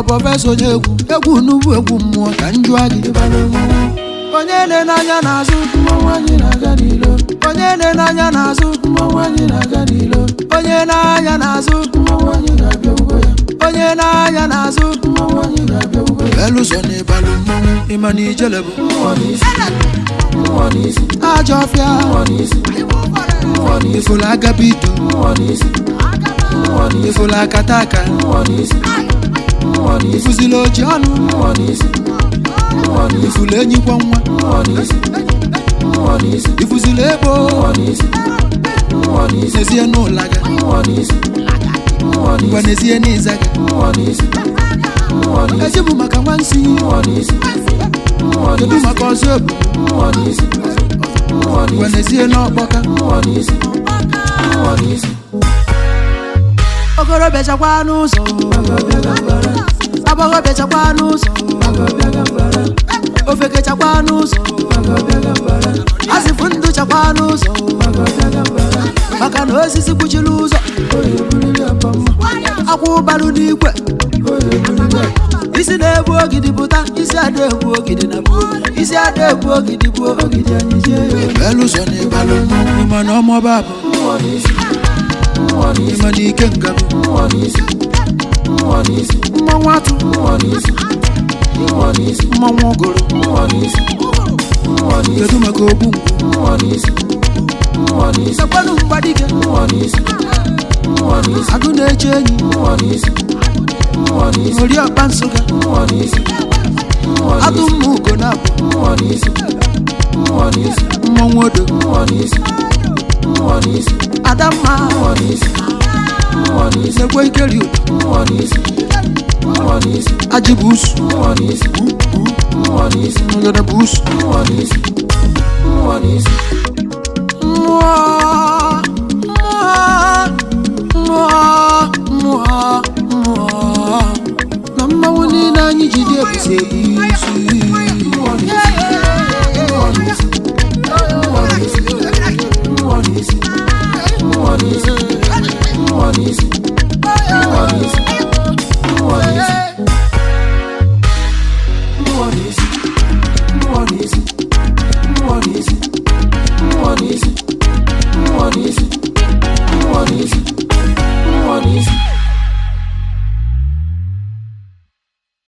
Professor egwu nubu egwu mmụọ ka njụ adị onye na-anya n'azụ mmụọ anyị na-aga n'ilo onye na-anya n'azụ mmụọ anyị na-aga n'ilo onye na-anya n'azụ mmụọ anyị na-abịa ugbo ya onye na-anya n'azụ mmụọ anyị na-abịa ugbo ya eluso n'ịbalụ mmụọ ịma na ijele bụ mmụọ n'isi ajọ ọfịa ifụla agabido ifụla akataka ifuzile oji ọnụ ifule enyi kwa nwa ifuzile ebo nezie n'ụlaga ngwa nezie n'izaga ejibu maka nwansi ebu maka ọzọ ebu ngwa nezie n'ọkpọka okorobịa chakwa n'ụzọ agbọghọbịa chakwa n'ụzọ ofeke chakwa n'ụzọ asịfụ ndụ chakwa n'ụzọ maka na osisi kpuchiri ụzọ akwụ ụbalụ n'igwe isi na-ebu ogidi pụta isi ada ebu ogidi na bụ isi ada ebu ogidi bụ ogidi anyị jee eluso na ịbalụ mmụọ mana ọmọba bụ ịma na ike nga bụ mmanwụ atụ mmanwụ ogoro kedu maka ogbu ngwu sekwanụ mgbadike agụ na-eche enyi oriọkpa nsụga atụ mma ugo na-abụ mmanwụ odo adamma nekwe ikeri ajibusu ngada busu na mmanwụ niile anyị jide ebisi